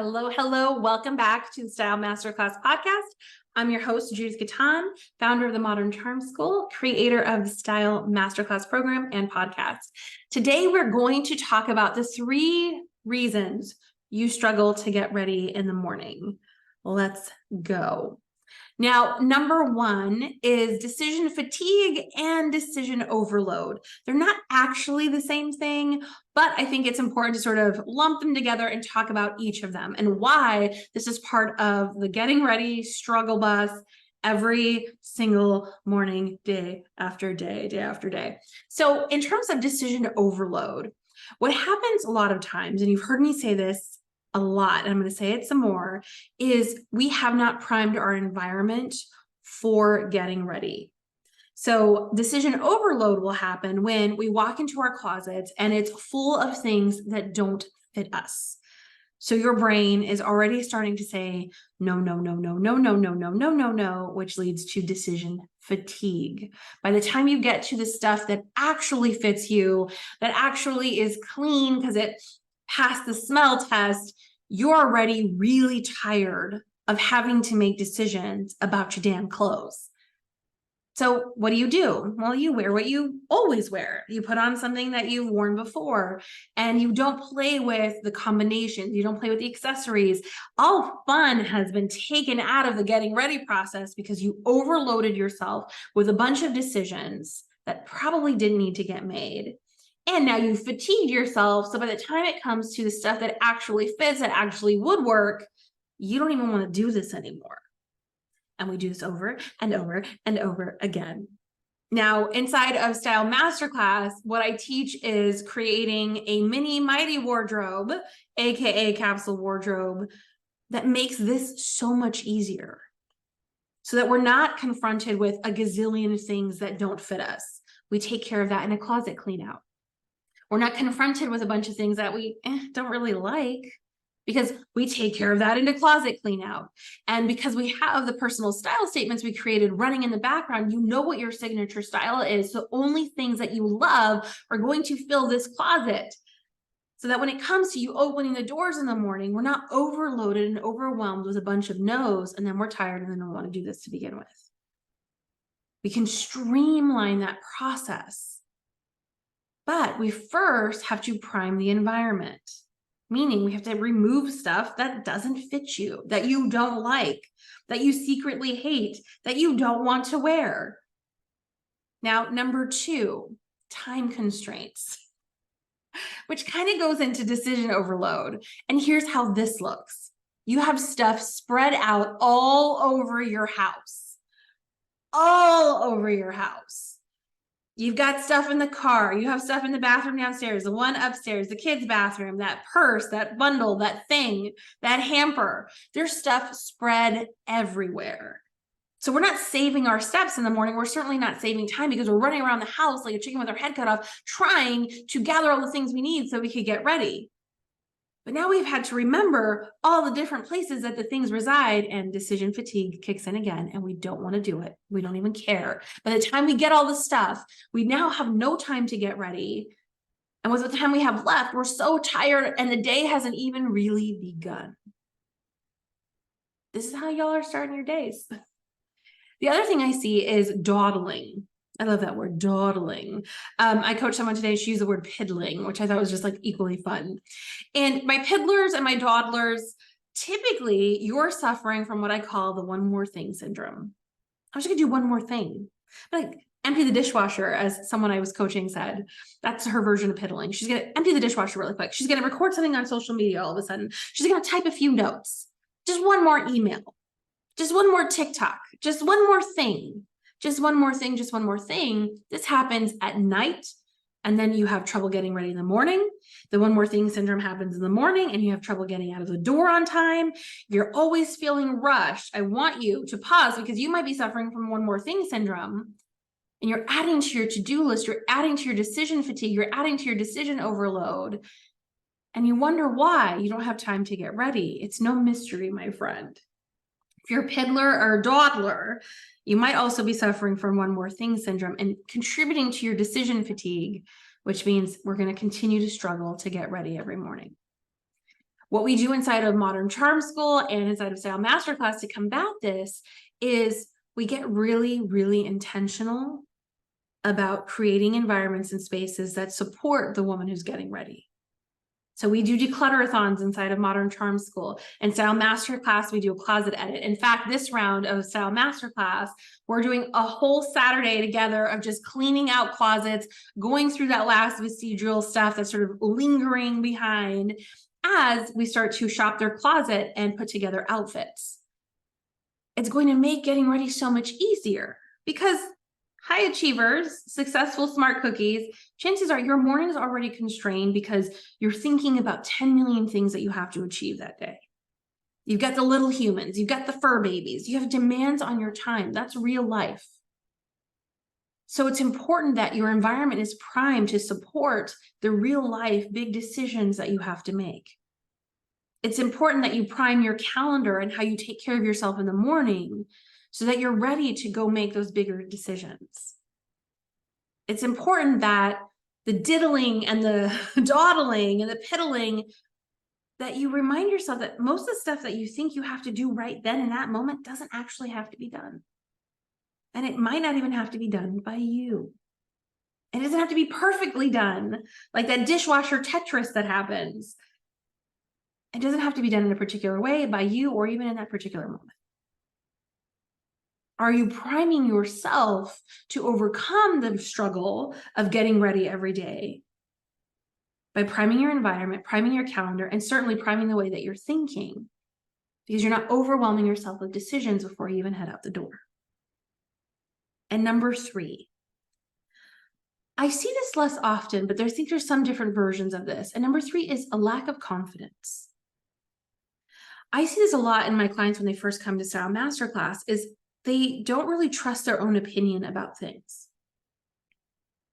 Hello, hello. Welcome back to the Style Masterclass Podcast. I'm your host, Judith Gaton, founder of the Modern Charm School, creator of the Style Masterclass program and podcast. Today, we're going to talk about the 3 reasons you struggle to get ready in the morning. Let's go. Now, number 1 is decision fatigue and decision overload. They're not actually the same thing, but I think it's important to sort of lump them together and talk about each of them and why this is part of the getting ready struggle bus every single morning, day after day, day after day. So in terms of decision overload, what happens a lot of times, and you've heard me say this a lot, and I'm going to say it some more, is we have not primed our environment for getting ready. So decision overload will happen when we walk into our closets and it's full of things that don't fit us. So your brain is already starting to say, no, no, no, no, no, no, no, no, no, no, no, which leads to decision fatigue. By the time you get to the stuff that actually fits you, that actually is clean because it passed the smell test, you're already really tired of having to make decisions about your damn clothes. So what do? Well, you wear what you always wear. You put on something that you've worn before, and you don't play with the combinations. You don't play with the accessories. All fun has been taken out of the getting ready process because you overloaded yourself with a bunch of decisions that probably didn't need to get made. And now you fatigued yourself. So by the time it comes to the stuff that actually fits, that actually would work, you don't even want to do this anymore. And we do this over and over and over again. Now, inside of Style Masterclass, what I teach is creating a mini mighty wardrobe, AKA capsule wardrobe, that makes this so much easier so that we're not confronted with a gazillion things that don't fit us. We take care of that in a closet clean out. We're not confronted with a bunch of things that we don't really like because we take care of that in a closet clean out. And because we have the personal style statements we created running in the background, you know what your signature style is. So only things that you love are going to fill this closet. So that when it comes to you opening the doors in the morning, we're not overloaded and overwhelmed with a bunch of no's, and then we're tired and then don't want to do this to begin with. We can streamline that process. But we first have to prime the environment, meaning we have to remove stuff that doesn't fit you, that you don't like, that you secretly hate, that you don't want to wear. Now, number 2, time constraints, which kind of goes into decision overload. And here's how this looks. You have stuff spread out all over your house, all over your house. You've got stuff in the car. You have stuff in the bathroom downstairs, the one upstairs, the kids' bathroom, that purse, that bundle, that thing, that hamper. There's stuff spread everywhere. So we're not saving our steps in the morning. We're certainly not saving time because we're running around the house like a chicken with our head cut off, trying to gather all the things we need so we could get ready. But now we've had to remember all the different places that the things reside, and decision fatigue kicks in again, and we don't want to do it. We don't even care. By the time we get all the stuff, we now have no time to get ready. And with the time we have left, we're so tired and the day hasn't even really begun. This is how y'all are starting your days. The other thing I see is dawdling. I love that word, dawdling. I coached someone today, she used the word piddling, which I thought was just like equally fun. And my piddlers and my dawdlers, typically you're suffering from what I call the one more thing syndrome. I was just gonna do one more thing. Like empty the dishwasher, as someone I was coaching said. That's her version of piddling. She's gonna empty the dishwasher really quick. She's gonna record something on social media all of a sudden. She's gonna type a few notes. Just one more email. Just one more TikTok. Just one more thing. Just one more thing, just one more thing. This happens at night, and then you have trouble getting ready in the morning. The one more thing syndrome happens in the morning, and you have trouble getting out of the door on time. You're always feeling rushed. I want you to pause because you might be suffering from one more thing syndrome, and you're adding to your to-do list. You're adding to your decision fatigue. You're adding to your decision overload, and you wonder why you don't have time to get ready. It's no mystery, my friend. If you're a piddler or a dawdler, you might also be suffering from one more thing syndrome and contributing to your decision fatigue, which means we're going to continue to struggle to get ready every morning. What we do inside of Modern Charm School and inside of Style Masterclass to combat this is we get really, really intentional about creating environments and spaces that support the woman who's getting ready. So we do declutter-a-thons inside of Modern Charm School. And Style Masterclass, we do a closet edit. In fact, this round of Style Masterclass, we're doing a whole Saturday together of just cleaning out closets, going through that last vestigial stuff that's sort of lingering behind as we start to shop their closet and put together outfits. It's going to make getting ready so much easier because high achievers, successful smart cookies, chances are your morning is already constrained because you're thinking about 10 million things that you have to achieve that day. You've got the little humans, you've got the fur babies, you have demands on your time. That's real life. So it's important that your environment is primed to support the real life big decisions that you have to make. It's important that you prime your calendar and how you take care of yourself in the morning so that you're ready to go make those bigger decisions. It's important that the diddling and the dawdling and the piddling, that you remind yourself that most of the stuff that you think you have to do right then in that moment doesn't actually have to be done. And it might not even have to be done by you. It doesn't have to be perfectly done, like that dishwasher Tetris that happens. It doesn't have to be done in a particular way by you or even in that particular moment. Are you priming yourself to overcome the struggle of getting ready every day by priming your environment, priming your calendar, and certainly priming the way that you're thinking, because you're not overwhelming yourself with decisions before you even head out the door? And number 3, I see this less often, but I think there's some different versions of this. And number 3 is a lack of confidence. I see this a lot in my clients when they first come to Style Masterclass is they don't really trust their own opinion about things.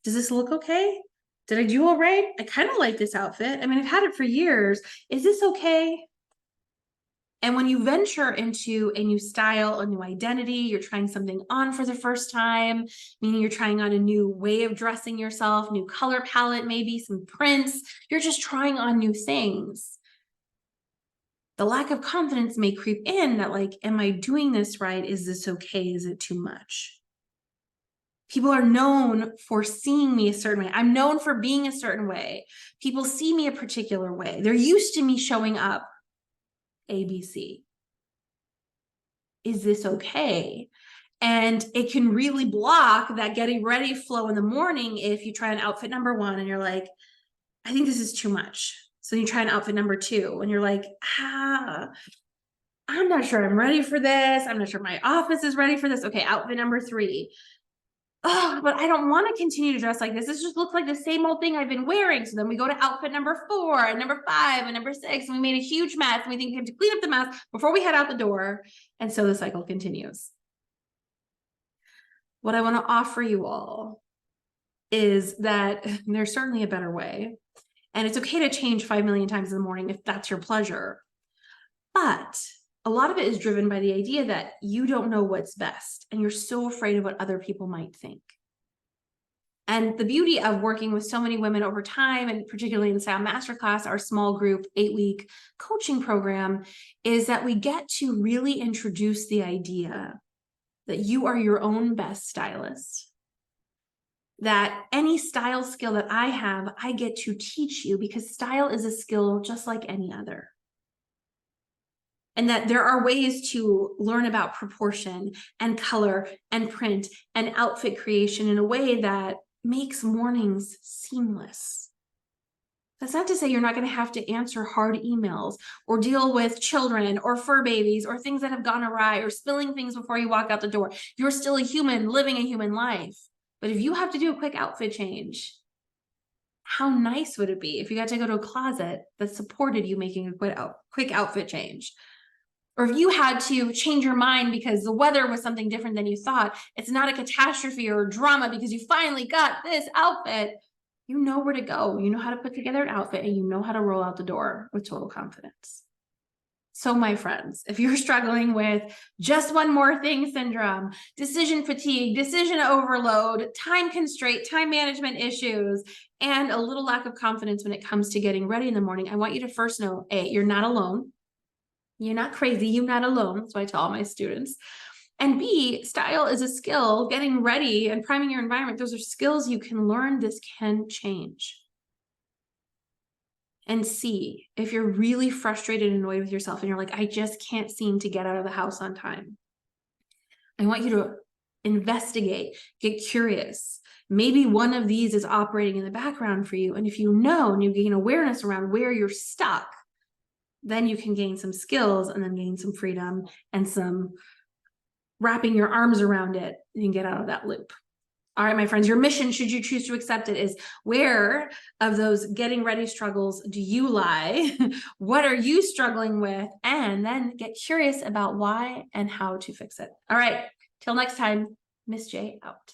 Does this look okay? Did I do all right? I kind of like this outfit. I mean, I've had it for years. Is this okay? And when you venture into a new style, a new identity, you're trying something on for the first time, meaning you're trying on a new way of dressing yourself, new color palette, maybe some prints. You're just trying on new things. The lack of confidence may creep in that, like, am I doing this right? Is this okay? Is it too much? People are known for seeing me a certain way. I'm known for being a certain way. People see me a particular way. They're used to me showing up ABC. Is this okay? And it can really block that getting ready flow in the morning if you try an outfit number 1 and you're like, I think this is too much. So you try an outfit number 2 and you're like, I'm not sure I'm ready for this. I'm not sure my office is ready for this. Okay, outfit number 3. Oh, but I don't want to continue to dress like this. This just looks like the same old thing I've been wearing. So then we go to outfit number 4 and number 5 and number 6, and we made a huge mess. And we think we have to clean up the mess before we head out the door. And so the cycle continues. What I want to offer you all is that there's certainly a better way. And it's okay to change 5 million times in the morning if that's your pleasure. But a lot of it is driven by the idea that you don't know what's best and you're so afraid of what other people might think. And the beauty of working with so many women over time, and particularly in Style Masterclass, our small group 8-week coaching program, is that we get to really introduce the idea that you are your own best stylist. That any style skill that I have, I get to teach you because style is a skill just like any other. And that there are ways to learn about proportion and color and print and outfit creation in a way that makes mornings seamless. That's not to say you're not going to have to answer hard emails or deal with children or fur babies or things that have gone awry or spilling things before you walk out the door. You're still a human living a human life. But if you have to do a quick outfit change, how nice would it be if you got to go to a closet that supported you making a quick outfit change? Or if you had to change your mind because the weather was something different than you thought, it's not a catastrophe or a drama because you finally got this outfit. You know where to go. You know how to put together an outfit and you know how to roll out the door with total confidence. So my friends, if you're struggling with just one more thing syndrome, decision fatigue, decision overload, time constraint, time management issues, and a little lack of confidence when it comes to getting ready in the morning, I want you to first know, A, you're not alone. You're not crazy. You're not alone. That's what I tell all my students. And B, style is a skill. Getting ready and priming your environment, those are skills you can learn. This can change. And C, if you're really frustrated and annoyed with yourself and you're like, I just can't seem to get out of the house on time, I want you to investigate, get curious. Maybe one of these is operating in the background for you. And if you know and you gain awareness around where you're stuck, then you can gain some skills and then gain some freedom and some wrapping your arms around it and get out of that loop. All right, my friends, your mission, should you choose to accept it, is where of those getting ready struggles do you lie? What are you struggling with? And then get curious about why and how to fix it. All right, till next time, Miss J out.